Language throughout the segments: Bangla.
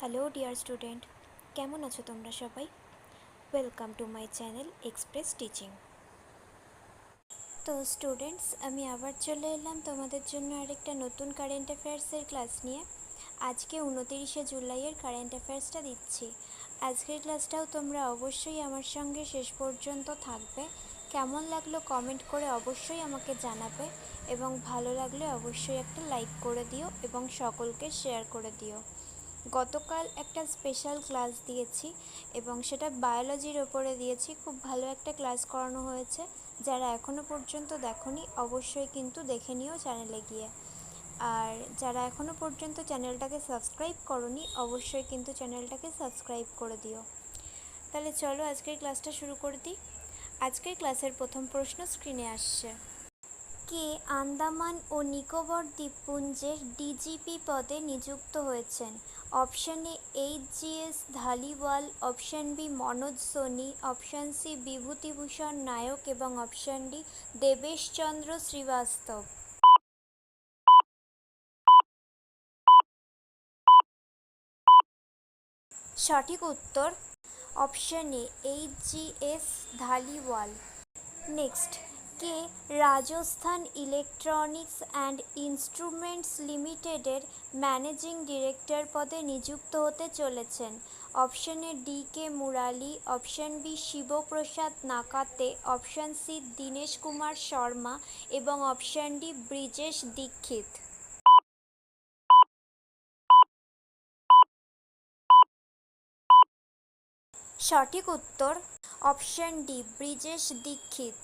হ্যালো ডিয়ার স্টুডেন্ট, কেমন আছো তোমরা সবাই? Welcome to my channel express teaching. তো স্টুডেন্টস, আমি আবার চলে এলাম তোমাদের জন্য আরেকটা নতুন কারেন্ট অ্যাফেয়ার্সের ক্লাস নিয়ে। আজকে 29শে জুলাইয়ের কারেন্ট অ্যাফেয়ার্সটা দিচ্ছি। আজকের ক্লাসটাও তোমরা অবশ্যই আমার সঙ্গে শেষ পর্যন্ত থাকবে। কেমন লাগলো কমেন্ট করে অবশ্যই আমাকে জানাবে, এবং ভালো লাগলে অবশ্যই একটা লাইক করে দিও এবং সকলকে শেয়ার করে দিও। গতকাল একটা স্পেশাল ক্লাস দিয়েছি এবং সেটা বায়োলজির ওপরে দিয়েছি। খুব ভালো একটা ক্লাস করানো হয়েছে। যারা এখনও পর্যন্ত দেখোনি অবশ্যই কিন্তু দেখে নিও চ্যানেলে গিয়ে। আর যারা এখনও পর্যন্ত চ্যানেলটাকে সাবস্ক্রাইব করোনি অবশ্যই কিন্তু চ্যানেলটাকে সাবস্ক্রাইব করে দিও। তাহলে চলো আজকের ক্লাসটা শুরু করে দিই। আজকের ক্লাসের প্রথম প্রশ্ন স্ক্রিনে আসছে। কে আন্দামান ও নিকোবর দ্বীপপুঞ্জের ডিজিপি পদে নিযুক্ত হয়েছেন? Option A HGS Dhaliwal, option B Manoj Soni, option C Bibhutibhushan Nayak এবং অপশান ডি দেবেশচন্দ্র শ্রীবাস্তব। সঠিক উত্তর option A HGS Dhaliwal. Next, কে রাজস্থান ইলেকট্রনিক্স অ্যান্ড ইনস্ট্রুমেন্টস লিমিটেডের ম্যানেজিং ডিরেক্টর পদে নিযুক্ত হতে চলেছেন? Option A D K Murali, option B Shivprasad Nakate, option C Dinesh Kumar Sharma এবং অপশান ডি ব্রিজেশ দীক্ষিত। সঠিক উত্তর option D Brijesh Dikshit.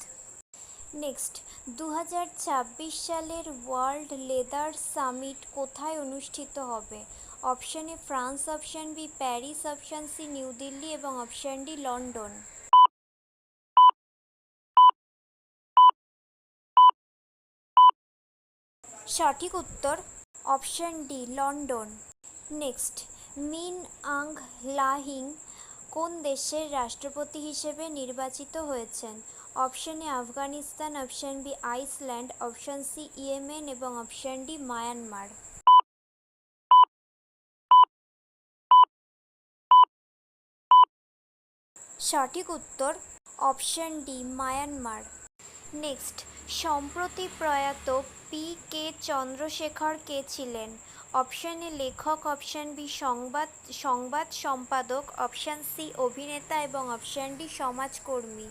Next, 2026 সালের ওয়ার্ল্ড লেদার সামিট কোথায় অনুষ্ঠিত হবে? Option A France, option B Paris, option C New Delhi এবং অপশান ডি লন্ডন। সঠিক উত্তর option D London. Next, Min Aung Hlaing কোন দেশের রাষ্ট্রপতি হিসেবে নির্বাচিত হয়েছেন? Option A Afghanistan, option B Iceland, option C Yemen এবং অপশান ডি মায়ানমার। সঠিক উত্তর অপশান ডি মায়ানমার। নেক্সট, সম্প্রতি প্রয়াত পি কে চন্দ্রশেখর কে ছিলেন? অপশান এ লেখক, অপশান বি সংবাদ সম্পাদক, অপশান সি অভিনেতা এবং অপশান ডি সমাজকর্মী।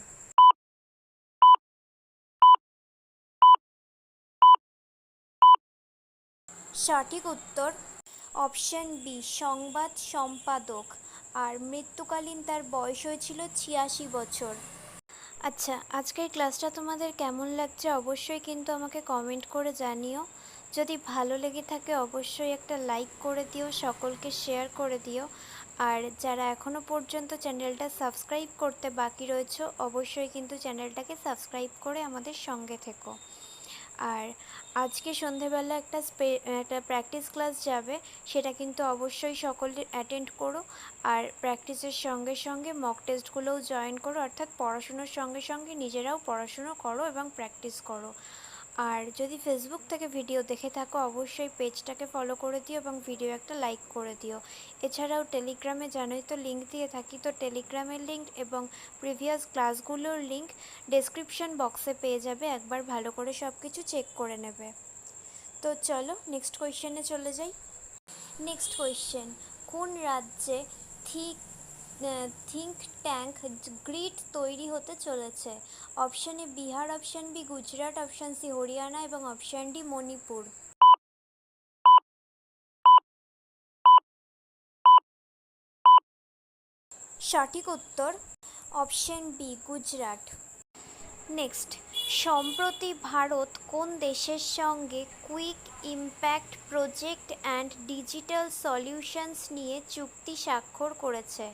সঠিক উত্তর অপশান বি সংবাদ সম্পাদক। আর মৃত্যুকালীন তার বয়স হয়েছিল 86 বছর। আচ্ছা, আজকের ক্লাসটা তোমাদের কেমন লাগছে অবশ্যই কিন্তু আমাকে কমেন্ট করে জানিও। যদি ভালো লেগে থাকে অবশ্যই একটা লাইক করে দিও, সকলকে শেয়ার করে দিও। আর যারা এখনও পর্যন্ত চ্যানেলটা সাবস্ক্রাইব করতে বাকি রয়েছে অবশ্যই কিন্তু চ্যানেলটাকে সাবস্ক্রাইব করে আমাদের সঙ্গে থেকো। আর আজকে সন্ধেবেলা একটা প্র্যাকটিস ক্লাস যাবে, সেটা কিন্তু অবশ্যই সকলে অ্যাটেন্ড করো। আর প্র্যাকটিসের সঙ্গে সঙ্গে মক টেস্টগুলোও জয়েন করো, অর্থাৎ পড়াশুনোর সঙ্গে সঙ্গে নিজেরাও পড়াশুনো করো এবং প্র্যাকটিস করো। আর যদি ফেসবুক থেকে ভিডিও দেখে থাকো অবশ্যই পেজটাকে ফলো করে দিও এবং ভিডিও একটা লাইক করে দিও। এছাড়াও টেলিগ্রামে জানোই তো লিঙ্ক দিয়ে থাকি, তো টেলিগ্রামের লিঙ্ক এবং প্রিভিয়াস ক্লাসগুলোর লিঙ্ক ডেসক্রিপশন বক্সে পেয়ে যাবে, একবার ভালো করে সব কিছু চেক করে নেবে। তো চলো নেক্সট কোয়েশ্চেনে চলে যাই। নেক্সট কোয়েশ্চেন, কোন রাজ্যে থিঙ্ক ট্যাঙ্ক গ্রিড তৈরি হতে চলেছে? Option A Bihar, option B Gujarat, option C Haryana এবং অপশান ডি মণিপুর। সঠিক উত্তর অপশান বি গুজরাট। নেক্সট, সম্প্রতি ভারত কোন দেশের সঙ্গে quick impact project and digital solutions নিয়ে চুক্তি স্বাক্ষর করেছে?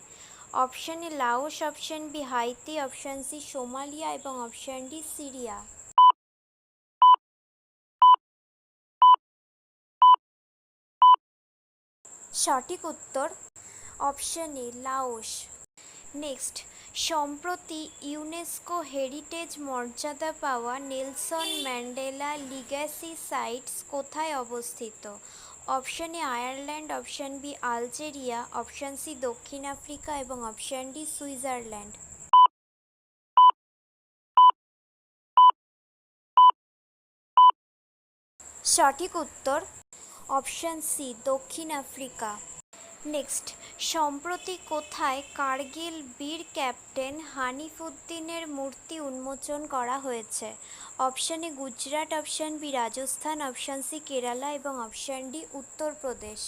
Option A Laos, option B Haiti, option C Somalia এবং অপশান ডি সিরিয়া। সঠিক উত্তর অপশান এ লাওস। নেক্সট, সম্প্রতি ইউনেস্কো হেরিটেজ মর্যাদা পাওয়া নেলসন ম্যান্ডেলা লিগ্যাসি সাইটস কোথায় অবস্থিত? Option A Ireland, option B Algeria, option C দক্ষিণ আফ্রিকা এবং অপশান ডি সুইজারল্যান্ড। সঠিক উত্তর অপশান সি দক্ষিণ আফ্রিকা। নেক্সট, সম্প্রতি কোথায় কার্গিল বীর ক্যাপ্টেন হানিফ উদ্দিনের মূর্তি উন্মোচন করা হয়েছে? Option A Gujarat, option B Rajasthan, option C Kerala এবং অপশান ডি উত্তরপ্রদেশ।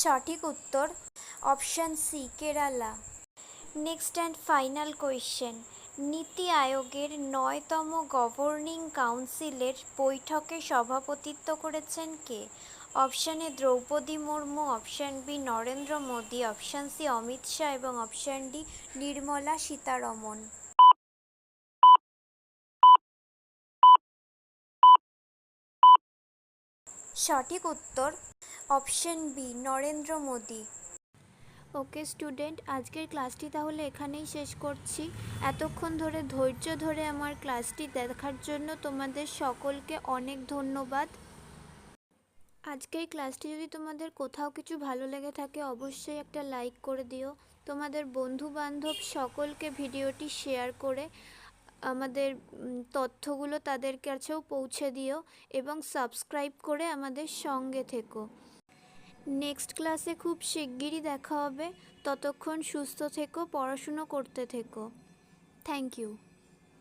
সঠিক উত্তর option C Kerala. Next and final question, NITI আয়োগের ৯তম গভর্নিং কাউন্সিলের বৈঠকে সভাপতিত্ব করেছেন কে? Option A Droupadi Murmu, option B Narendra Modi, option C Amit Shah এবং অপশান ডি নির্মলা সীতারমন। সঠিক উত্তর option B Narendra Modi. Okay student, আজকের ক্লাসটি তাহলে এখানেই শেষ করছি। এতক্ষণ ধরে ধৈর্য ধরে আমার ক্লাসটি দেখার জন্য তোমাদের সকলকে অনেক ধন্যবাদ। আজকের ক্লাসটি যদি তোমাদের কোথাও কিছু ভালো লেগে থাকে অবশ্যই একটা লাইক করে দিও। তোমাদের বন্ধু বান্ধব সকলকে ভিডিওটি শেয়ার করে আমাদের তথ্যগুলো তাদের কাছেও পৌঁছে দিও এবং সাবস্ক্রাইব করে আমাদের সঙ্গে থেকো। নেক্সট ক্লাসে খুব শিগগিরই দেখা হবে। ততক্ষণ সুস্থ থেকো, পড়াশুনো করতে থেকো। Thank you.